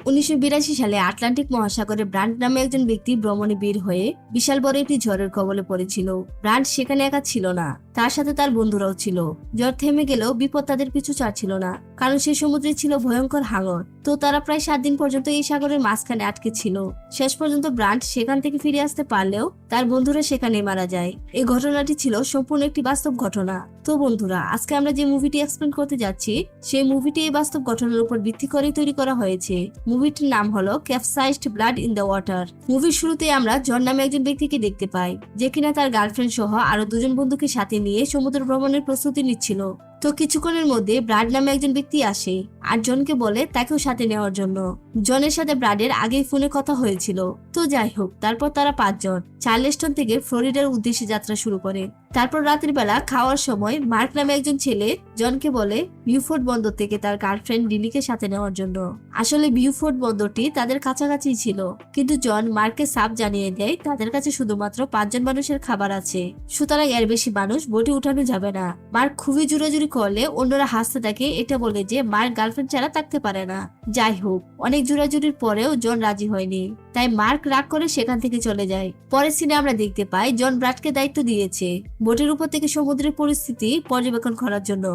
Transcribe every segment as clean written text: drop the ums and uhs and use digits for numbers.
1982 সালে আটলান্টিক মহাসাগরে ব্রান্ড নামে একজন ব্যক্তি ভ্রমণে বের হয়ে বিশাল বড় একটি ঝড়ের কবলে পড়েছিল। ব্রান্ড সেখানে একা ছিল না, তার সাথে তার বন্ধুরাও ছিল। ঝড় থেমে গেলেও বিপদ তাদের পিছু ছাড়ছিল না, কারণ সেই সমুদ্রে ছিল ভয়ঙ্কর হাঙর। তো তারা প্রায় 7 দিন পর্যন্ত এই সাগরের মাঝখানে আটকে ছিল। শেষ পর্যন্ত ব্রান্ড সেখান থেকে ফিরে আসতে পারলেও তার বন্ধুরা সেখানেই মারা যায়। এই ঘটনাটি ছিল সম্পূর্ণ একটি বাস্তব ঘটনা। তো বন্ধুরা, আজকে আমরা যে মুভিটি এক্সপ্লেন করতে যাচ্ছি সেই মুভিটি এই বাস্তব ঘটনার উপর ভিত্তি করে তৈরি করা হয়েছে। মুভিটির নাম হলো ক্যাপসাইজড ব্লাড ইন দ্য ওয়াটার। মুভির শুরুতে আমরা জন নামে একজন ব্যক্তিকে দেখতে পাই, যে কিনা তার গার্লফ্রেন্ড সহ আরো 2 জন বন্ধুকে সাথে নিয়ে সমুদ্র ভ্রমণের প্রস্তুতি নিচ্ছিল। তো কিছুক্ষণের মধ্যে ব্রাড নামে একজন ব্যক্তি আসে আর জনকে বলে তাকেও সাথে নেওয়ার জন্য। জনের সাথে ব্রাডের আগেই ফোনে কথা হয়েছিল। তো যাই হোক, তারপর তারা 5 জন চার্লেস্টন থেকে ফ্লোরিডার উদ্দেশ্যে যাত্রা শুরু করে। তারপর রাতের বেলা খাওয়ার সময় মার্ক নামে একজন ছেলে জনকে বলে বিউফোর্ট বন্দর থেকে তার গার্লফ্রেন্ড লিলিকে সাথে নেওয়ার জন্য। আসলে বিউফোর্ট বন্দরটি তাদের কাছাকাছি ছিল, কিন্তু জন মার্ককে সাফ জানিয়ে দেয় তাদের কাছে শুধুমাত্র 5 জন মানুষের খাবার আছে, সুতরাং এর বেশি মানুষ বোটে উঠানো যাবে না। মার্ক খুবই জোরাজুরি করলে অন্যরা হাসতে থাকে, এটা বলে যে মার্ক গার্লফ্রেন্ড ছাড়া থাকতে পারে না। যাই হোক, অনেক জোরাজুরির পরেও জন রাজি হয়নি, তাই মার্ক রাগ করে সেখান থেকে চলে যায়। পরের সিনে আমরা দেখতে পাই জন ব্রাডকে দায়িত্ব দিয়েছে বোটের উপর থেকে সমুদ্রের পরিস্থিতি পর্যবেক্ষণ করার জন্য।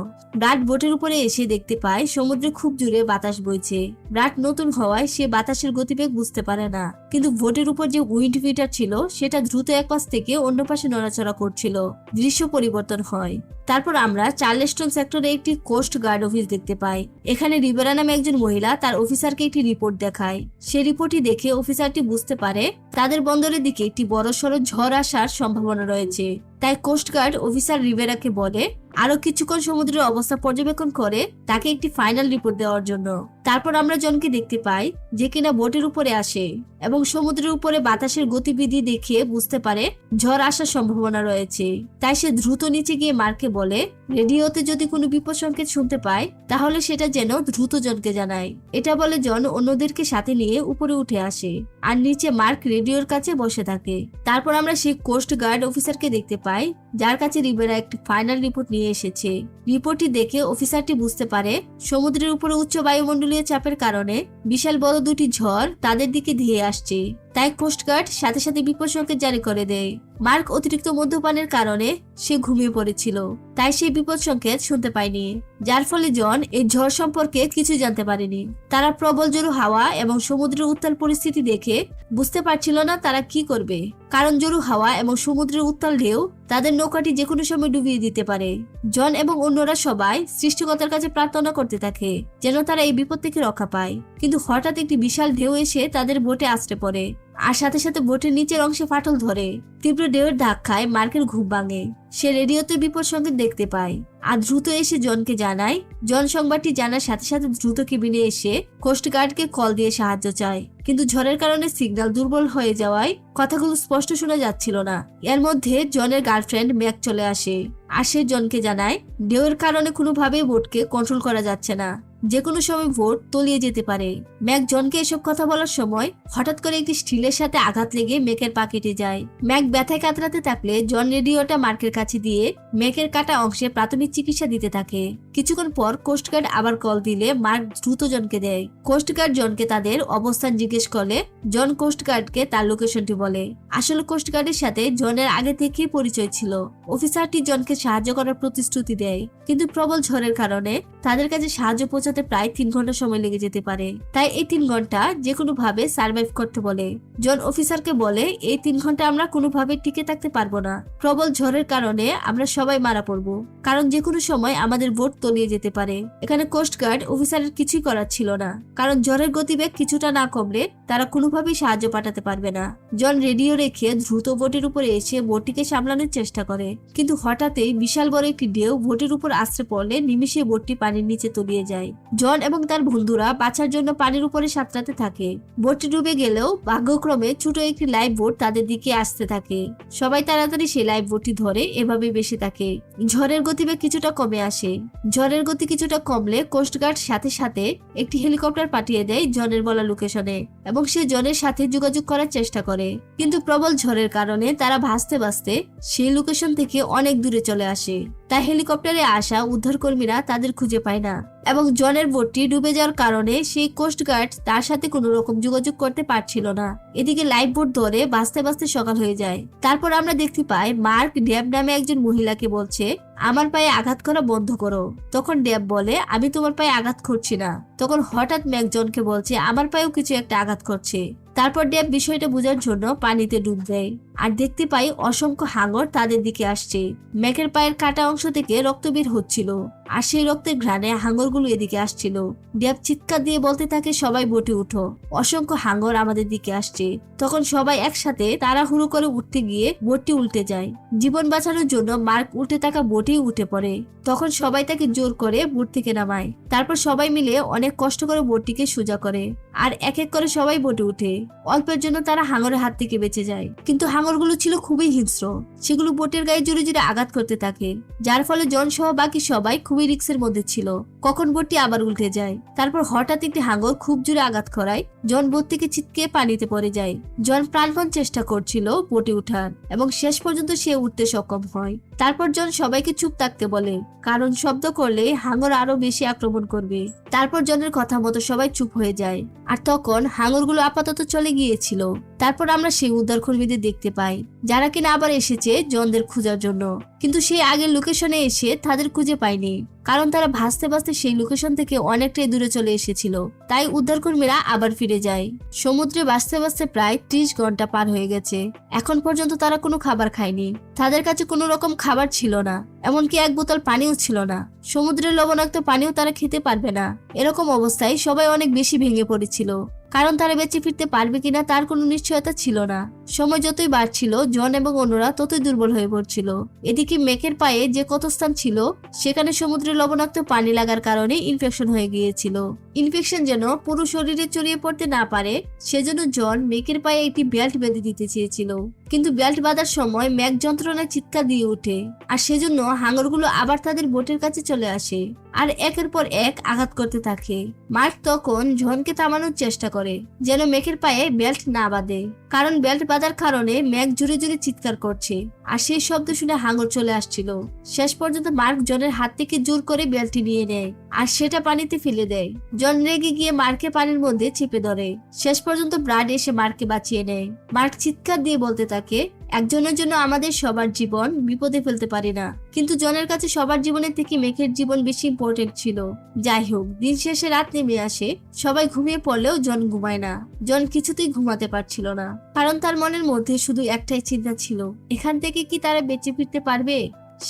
ব্রাড বোটের উপরে এসে দেখতে পায় সমুদ্রে খুব জোরে বাতাস বইছে। ব্রাড নতুন হওয়ায় সে বাতাসের গতিবেগ বুঝতে পারে না, কিন্তু বোটের উপর যে উইন্ড মিটার ছিল সেটা দ্রুত এক পাশ থেকে অন্য পাশে নড়াচড়া করছিল। দৃশ্য পরিবর্তন হয়। তারপর আমরা চার্লেস্টন সেক্টরে একটি কোস্ট গার্ড অফিস দেখতে পাই। এখানে রিবেরা নামে একজন মহিলা তার অফিসারকে একটি রিপোর্ট দেখায়। সেই রিপোর্টটি দেখে অফিসারটি বুঝতে পারে তাদের বন্দরের দিকে একটি বড়সড় ঝড় আসার সম্ভাবনা রয়েছে। তাই কোস্ট গার্ড অফিসার রিবেরাকে বলে আরো কিছুক্ষণ সমুদ্রের অবস্থা পর্যবেক্ষণ করে তাকে একটি ফাইনাল রিপোর্ট দেওয়ার জন্য। তারপর আমরা জনকে দেখতে পাই যে কিনা বোটের উপরে আসে এবং সমুদ্রের উপরে বাতাসের গতিবিধি দেখে বুঝতে পারে ঝড় আসার সম্ভাবনা রয়েছে। তাই সে দ্রুত নিচে গিয়ে মার্ককে বলে রেডিওতে যদি কোনো বিপদ সংকেত শুনতে পায় তাহলে সেটা যেন দ্রুত জনকে জানায়। এটা বলে জন অন্যদেরকে সাথে নিয়ে উপরে উঠে আসে আর নিচে মার্ক রেডিওর কাছে বসে থাকে। তারপর আমরা সেই কোস্ট গার্ড অফিসারকে দেখতে পাই যার কাছে রিবেরা একটি ফাইনাল রিপোর্ট নিয়ে এসেছে। রিপোর্টটি দেখে অফিসারটি বুঝতে পারে সমুদ্রের উপরে উচ্চ বায়ুমণ্ডলীয় চাপের কারণে বিশাল বড় 2টি ঝড় তাদের দিকে ধেয়ে আসছে। তাই কোস্টগার্ড সাথে সাথে বিপদ সংকেত জারি করে দেয়। মার্ক অতিরিক্ত মদ্যপানের কারণে সে ঘুমিয়ে পড়েছিল, তাই সে বিপদ সংকেত শুনতে পায়নি, যার ফলে জন এই ঝড় সম্পর্কে কিছু জানতে পারেনি। তারা প্রবল জোরো হাওয়া এবং সমুদ্রের উত্তাল পরিস্থিতি দেখে বুঝতে পারছিল না তারা কি করবে, কারণ জোরো হাওয়া এবং সমুদ্রের উত্তাল ঢেউ তাদের নৌকাটি যে কোনো সময় ডুবিয়ে দিতে পারে। জন এবং অন্যরা সবাই সৃষ্টিকর্তার কাছে প্রার্থনা করতে থাকে যেন তারা এই বিপদ থেকে রক্ষা পায়। কিন্তু হঠাৎ একটি বিশাল ঢেউ এসে তাদের বোটে আছড়ে পড়ে আর সাথে সাথে বোটের নিচের অংশে ফাটল ধরে। তীব্র ঢেউয়ের ধাক্কায় মার্কের ঘুম ভাঙে। সে রেডিওতে বিপদ সংকেত দেখতে পায় আর দ্রুত এসে জনকে জানায়। জন সংবাদটি জানার সাথে সাথে দ্রুত কেবিনে এসে কোস্টগার্ডকে কল দিয়ে সাহায্য চায়, কিন্তু ঝড়ের কারণে সিগন্যাল দুর্বল হয়ে যাওয়ায় কথাগুলো স্পষ্ট শোনা যাচ্ছিল না। এর মধ্যে জনের গার্লফ্রেন্ড ম্যাক চলে আসে আর সে জনকে জানায় ঢেউয়ের কারণে কোনোভাবেই বোটকে কন্ট্রোল করা যাচ্ছে না, যে কোনো সময় বোট তলিয়ে যেতে পারে। ম্যাক জনকে এসব কথা বলার সময় হঠাৎ করে একটি স্টিলের সাথে আঘাত লেগে মেকের পা কেটে যায়। ম্যাক ব্যথায় কাতরাতে থাকলে জন রেডিওটা মার্কের কাছে দিয়ে মেকের কাটা অংশে প্রাথমিক চিকিৎসা দিতে থাকে। কিছুক্ষণ পর কোস্টগার্ড আবার কল দিলে মার্ক দ্রুত জনকে দেয়। কোস্টগার্ড জনকে তাদের অবস্থান জিজ্ঞেস করলে জন কোস্টগার্ডকে তার লোকেশনটি বলে। আসলে কোস্টগার্ডের সাথে জনের আগে থেকেই পরিচয় ছিল। অফিসারটি জনকে সাহায্য করার প্রতিশ্রুতি দেয়, কিন্তু প্রবল ঝড়ের কারণে তাদের কাছে সাহায্য পৌঁছাতে প্রায় 3 ঘন্টা সময় লেগে যেতে পারে। তাই এই 3 ঘন্টা যে কোনো ভাবে সার্ভাইভ করতে বলে। জন অফিসারকে বলে এই 3 ঘন্টা আমরা কোনোভাবে টিকে থাকতে পারবো না। প্রবল ঝড়ের কারণে আমরা সবাই মারা পড়বো, কারণ যে কোনো সময় আমাদের বোট তলিয়ে যেতে পারে। এখানে কোস্টগার্ড অফিসারের কিছুই করার ছিল না, কারণ ঝড়ের গতিবেগ কিছুটা না কমলে তারা কোনোভাবেই সাহায্য পাঠাতে পারবে না। জন রেডিও রেখে দ্রুত বোটের উপরে এসে বোটটিকে সামলানোর চেষ্টা করে, কিন্তু হঠাৎই বিশাল বড় একটি ঢেউ বোটের উপর আছড়ে পড়লে নিমিষে বোটটি পানির নিচে তলিয়ে যায়। জন এবং তার বন্ধুরা বাঁচার জন্য পানির উপরে সাঁতরাতে থাকে। বোটটি ডুবে গেলেও ভাগ্যক্রমে ছোট একটি লাইফ বোট তাদের দিকে আসতে থাকে। সবাই তাড়াতাড়ি সেই লাইফ বোটটি ধরে এভাবে বেঁচে থাকে। ঝড়ের গতিবেগ কিছুটা কমে আসে। ঝড়ের গতি কিছুটা কমলে কোস্টগার্ড সাথে সাথে একটি হেলিকপ্টার পাঠিয়ে দেয় জনের বলা লোকেশনে এবং সে জনের সাথে যোগাযোগ করার চেষ্টা করে, কিন্তু প্রবল ঝড়ের কারণে তারা ভাসতে ভাসতে সেই লোকেশন থেকে অনেক দূরে চলে আসে। তাই হেলিকপ্টারে আসা উদ্ধারকর্মীরা তাদের খুঁজে পায় না। এবং জনের বোটটি ডুবে যাওয়ার কারণে সেই কোস্টগার্ড তার সাথে কোনো রকম যোগাযোগ করতে পারছিল না। এদিকে লাইফ বোট ধরে বাঁচতে বাঁচতে সকাল হয়ে যায়। তারপর আমরা দেখতে পাই মার্ক ডেব নামে একজন মহিলাকে বলছে, আমার পায়ে আঘাত করা বন্ধ করো। তখন ডেব বলে, আমি তোমার পায়ে আঘাত করছি না। তখন হঠাৎ ম্যাক জনকে বলছে, আমার পায়েও কিছু একটা আঘাত করছে। তারপর ডেব বিষয়টা বোঝার জন্য পানিতে ডুব দেয় আর দেখতে পাই অসংখ্য হাঙর তাদের দিকে আসছে। ম্যাকের পায়ের কাটা অংশ থেকে রক্ত বের হচ্ছিল আর সেই রক্তের ঘ্রাণে হাঙরগুলো এদিকে আসছিল। ডেব চিৎকার দিয়ে বলতে থাকে, সবাই বোটে উঠো, অসংখ্য হাঙর আমাদের দিকে আসছে। তখন সবাই একসাথে তাড়াহুড়ো করে উঠতে গিয়ে বোটটি উল্টে যায়। জীবন বাঁচানোর জন্য মার্ক উল্টে থাকা বোটেই উঠে পড়ে। তখন সবাই তাকে জোর করে বোট থেকে নামায়। তারপর সবাই মিলে অনেক কষ্ট করে বোটটিকে সোজা করে আর এক এক করে সবাই বোটে উঠে। অল্পের জন্য তারা হাঙরের হাত থেকে বেঁচে যায়, কিন্তু হাঙরগুলো ছিল খুবই হিংস্র। সেগুলো বোটের গায়ে জোরে জোরে আঘাত করতে থাকে, যার ফলে জন সহ বাকি সবাই খুবই রিস্কের মধ্যে ছিল। কখন বোটটি আবার উল্টে যায়। তারপর হঠাৎ একটি হাঙর খুব জোরে আঘাত করায় জন বোট থেকে ছিটকে পানিতে পড়ে যায়। জন প্রাণপণ চেষ্টা করছিল বোটে উঠার এবং শেষ পর্যন্ত সে উঠতে সক্ষম হয়। তারপর জন সবাইকে চুপ থাকতে বলে, কারণ শব্দ করলে হাঙর আরো বেশি আক্রমণ করবে। তারপর জনের কথা মতো সবাই চুপ হয়ে যায় আর তখন হাঙরগুলো আপাতত চলে গিয়েছিল। তারপর আমরা সেই উদ্ধার কর্মীদের দেখতে পাই, যারা কিনা আবার এসেছে জনদের খোঁজার জন্য, কিন্তু সেই আগের লোকেশনে এসে তাদের খুঁজে পায়নি, কারণ তারা ভাসতে ভাসতে সেই লোকেশন থেকে অনেকটাই দূরে চলে এসেছিল। তাই উদ্ধার কর্মীরা আবার ফিরে যায়। সমুদ্রে ভাসতে ভাসতে প্রায় 30 ঘন্টা পার হয়ে গেছে। এখন পর্যন্ত তারা কোনো খাবার খায়নি। তাদের কাছে কোনো রকম খাবার ছিল না, এমনকি এক বোতল পানিও ছিল না। সমুদ্রের লবণাক্ত পানিও তারা খেতে পারবে না। এরকম অবস্থায় সবাই অনেক বেশি ভেঙে পড়েছিল, কারণ তারা বেঁচে ফিরতে পারবে কিনা তার কোনো নিশ্চয়তা ছিল না। সময় যতই বাড়ছিল জন এবং অন্যরা ততই দুর্বল হয়ে পড়ছিল। এদিকে মেকের পায়ে যে ক্ষতস্থান ছিল সেখানে সমুদ্রের লবণাক্ত পানি লাগার কারণে ইনফেকশন হয়ে গিয়েছিল। ইনফেকশন যেন পুরো শরীরে ছড়িয়ে পড়তে না পারে সেজন্য জন মেকের পায়ে একটি বেল্ট বেঁধে দিতে চেয়েছিল, কিন্তু বেল্ট বাঁধার সময় ম্যাক যন্ত্রণায় চিৎকার দিয়ে ওঠে আর সেজন্য হাঙরগুলো আবার তাদের বোটের কাছে চলে আসে আর একের পর এক আঘাত করতে থাকে। মার্ক তখন জনকে থামানোর চেষ্টা করে যেন মেকের পায়ে বেল্ট না বাঁধে, কারণ বেল্ট বাঁধার কারণে ম্যাক জোরে জোরে চিৎকার করছে আর সেই শব্দ শুনে হাঙর চলে আসছিল। শেষ পর্যন্ত মার্ক জনের হাত থেকে জোর করে বেল্টটি নিয়ে নেয় আর সেটা পানিতে ফেলে দেয়। জন রেগে গিয়ে মার্কে পানির মধ্যে চেপে ধরে। শেষ পর্যন্ত ব্রাড এসে মার্ককে বাঁচিয়ে নেয়। মার্ক চিৎকার দিয়ে বলতে থাকে, একজনের জন্য আমাদের সবার জীবন বিপদে ফেলতে পারি না, কিন্তু জনের কাছে সবার জীবনের থেকে মেকের জীবন বেশি ইম্পর্টেন্ট ছিল। যাই হোক, দিন শেষে রাত নেমে আসে। সবাই ঘুমিয়ে পড়লেও জন ঘুমায় না। জন কিছুতেই ঘুমাতে পারছিল না, কারণ তার মনের মধ্যে শুধু একটাই চিন্তা ছিল, এখান থেকে কি তারা বেঁচে ফিরতে পারবে।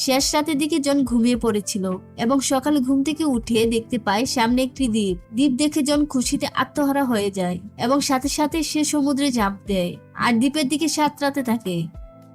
শেষ রাতের দিকে জন ঘুমিয়ে পড়েছিল এবং সকালে ঘুম থেকে উঠে দেখতে পায় সামনে একটি দ্বীপ। দ্বীপ দেখে জন খুশিতে আত্মহারা হয়ে যায় এবং সাথে সাথে সে সমুদ্রে ঝাঁপ দেয় আর দ্বীপের দিকে সাঁতরাতে থাকে।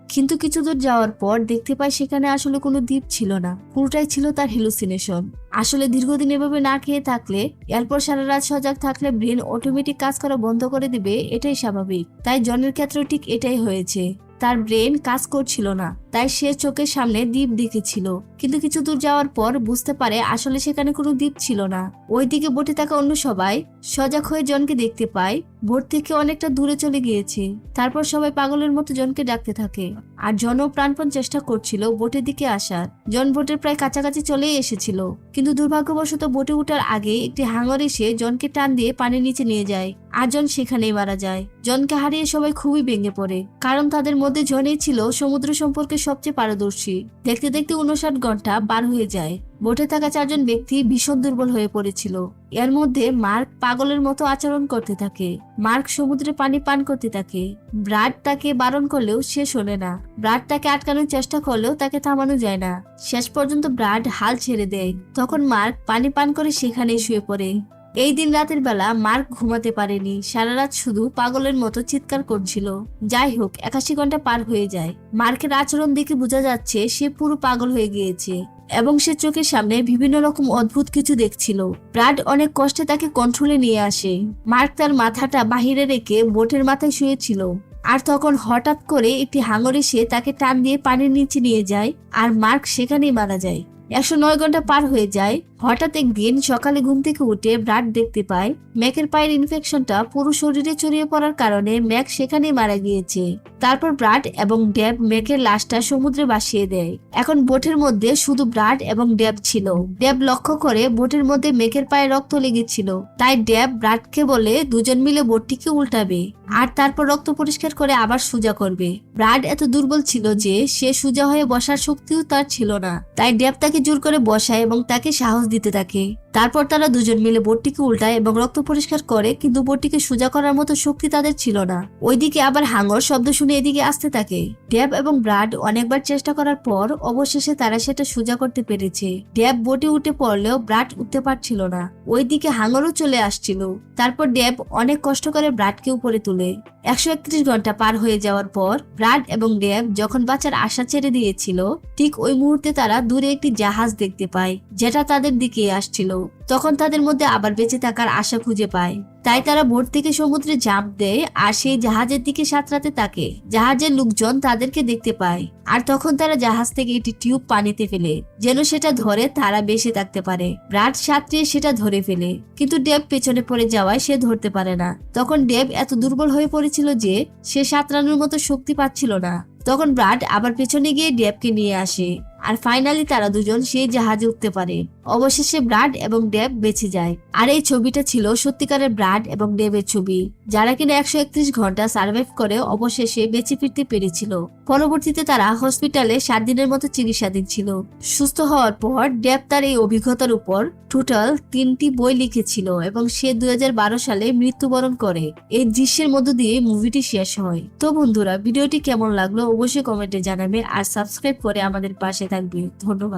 কিন্তু কিছু দূর যাওয়ার পর দেখতে পায় সেখানে আসলে কোনো দ্বীপ ছিল না, পুরোটাই ছিল তার হ্যালুসিনেশন। আসলে দীর্ঘদিন এভাবে না খেয়ে থাকলে, এরপর সারা রাত সজাগ থাকলে ব্রেন অটোমেটিক কাজ করা বন্ধ করে দিবে, এটাই স্বাভাবিক। তাই জনের ক্ষেত্রে ঠিক এটাই হয়েছে। তার ব্রেন কাজ করছিল না, তাই সে চোখের সামনে দ্বীপ দেখেছিল, কিন্তু কিছু দূর যাওয়ার পর বুঝতে পারে আসলে সেখানে কোনো দ্বীপ ছিল না। ওইদিকে বোটে থাকা অন্য সবাই সজাগ হয়ে জনকে দেখতে পায় বোট থেকে অনেকটা দূরে চলে গিয়েছে। তারপর সবাই পাগলের মতো জনকে ডাকতে থাকে আর জনও প্রাণপণ চেষ্টা করছিল বোটের দিকে আসার। জন বোটের প্রায় কাছাকাছি চলেই এসেছিল, কিন্তু দুর্ভাগ্যবশত বোটে ওঠার আগে একটি হাঙর এসে জনকে টান দিয়ে পানির নিচে নিয়ে যায় আর জন সেখানেই মারা যায়। জনকে হারিয়ে সবাই খুবই ভেঙে পড়ে, কারণ তাদের মধ্যে জনই ছিল সমুদ্র সম্পর্কে সবচেয়ে পারদর্শী। দেখতে দেখতে 59 ঘন্টা পার হয়ে যায়। বোটে থাকা 4 জন ব্যক্তি ভীষণ দুর্বল হয়ে পড়েছিল। এর মধ্যে মার্ক পাগলের মতো আচরণ করতে থাকে। মার্ক সমুদ্রে পানি পান করতে থাকে। ব্রাড তাকে বারণ করলেও সে শোনে না। ব্রাড তাকে আটকানোর চেষ্টা করলেও তাকে থামানো যায় না। শেষ পর্যন্ত ব্রাড হাল ছেড়ে দেয়। তখন মার্ক পানি পান করে সেখানেই শুয়ে পড়ে। এই দিন রাতের বেলা মার্ক ঘুমাতে পারেনি। সারা রাত শুধু পাগলের মতো চিৎকার করছিল। যাই হোক, 81 ঘন্টা পার হয়ে যায়। মার্কের আচরণ দেখে বোঝা যাচ্ছে সে পুরো পাগল হয়ে গিয়েছে এবং সে চোখের সামনে বিভিন্ন রকম অদ্ভুত কিছু দেখছিল। ব্রাড অনেক কষ্টে তাকে কন্ট্রোলে নিয়ে আসে। মার্ক তার মাথাটা বাহিরে রেখে বোটের মাথায় শুয়েছিল আর তখন হঠাৎ করে একটি হাঙর এসে তাকে টান দিয়ে পানির নিচে নিয়ে যায় আর মার্ক সেখানেই মারা যায়। 109 ঘন্টা পার হয়ে যায়। হঠাৎ একদিন সকালে ঘুম থেকে উঠে ব্রাড দেখতে পায় ম্যাকের পায়ের ইনফেকশনটা পুরো শরীরে ছড়িয়ে পড়ার কারণে ম্যাক সেখানেই মারা গিয়েছে। তারপর ব্রাড এবং ডেব ম্যাকের লাশটা সমুদ্রে ভাসিয়ে দেয়। এখন বোটের মধ্যে শুধু ব্রাড এবং ডেব ছিল। ডেব লক্ষ্য করে বোটের মধ্যে ম্যাকের পায়ে রক্ত লেগেছিল, তাই ডেব ব্রাডকে বলে দুজন মিলে বোটটিকে উল্টাবে আর তারপর রক্ত পরিষ্কার করে আবার সোজা করবে। ব্রাড এত দুর্বল ছিল যে সে সোজা হয়ে বসার শক্তিও তার ছিল না, তাই ডেব তাকে জোর করে বসায় এবং তাকে সাহস দিতে থাকে। তারপর তারা দুজন মিলে বোটটিকে উল্টায় এবং রক্ত পরিষ্কার করে, কিন্তু বোটটিকে সোজা করার মতো শক্তি তাদের ছিল না। ওইদিকে আবার হাঙর শব্দ শুনে এদিকে আসতে থাকে। ডেব এবং ব্রাড অনেকবার চেষ্টা করার পর অবশেষে তারা সেটা সোজা করতে পেরেছে। ডেব বোটে উঠে পড়লেও ব্রাড উঠতে পারছিল না। ওইদিকে হাঙরও চলে আসছিল। তারপর ডেব অনেক কষ্ট করে ব্রাডকে উপরে তুলে। 131 ঘন্টা পার হয়ে যাওয়ার পর ব্রাড এবং ডেব যখন বাঁচার আশা ছেড়ে দিয়েছিল, ঠিক ওই মুহূর্তে তারা দূরে একটি জাহাজ দেখতে পায় যেটা তাদের দিকে আসছিল। তখন তাদের মধ্যে আবার বেঁচে থাকার আশা খুঁজে পায়, তাই তারা বোট থেকে সমুদ্রে ঝাঁপ দেয় আর সেই জাহাজের দিকে সাঁতরাতে থাকে। জাহাজের লোকজন তাদেরকে দেখতে পায় আর তখন তারা জাহাজ থেকে একটি টিউব পানিতে ফেলে যেন সেটা ধরে তারা বেঁচে থাকতে পারে। ব্রাড সাঁতরিয়ে সেটা ধরে ফেলে, কিন্তু ডেব পেছনে পড়ে যাওয়ায় সে ধরতে পারে না। তখন ডেব এত দুর্বল হয়ে পড়েছিল যে সে সাঁতরানোর মতো শক্তি পাচ্ছিল না। তখন ব্রাড আবার পেছনে গিয়ে ডেবকে নিয়ে আসে আর ফাইনালি তারা দুজন সেই জাহাজে উঠতে পারে। অবশেষে ব্রাড এবং ডেব বেঁচে যায়। আর এই ছবিটা ছিল সত্যিকারের ব্রাড এবং ডেবের ছবি, যারা কিনা 131 ঘন্টা সার্ভাইভ করে অবশেষে বেঁচে ফিরতে পেরেছিল। পরবর্তীতে তারা হসপিটালে 7 দিনের মতো চিকিৎসাধীন ছিল। সুস্থ হওয়ার পর ডেব তার এই অভিজ্ঞতার উপর টোটাল 3টি বই লিখেছিল এবং সে 2012 সালে মৃত্যুবরণ করে। এই দৃশ্যের মধ্য দিয়ে মুভিটি শেষ হয়। তো বন্ধুরা, ভিডিওটি কেমন লাগলো অবশ্যই কমেন্টে জানাবে আর সাবস্ক্রাইব করে আমাদের পাশে থাকবে। ধন্যবাদ।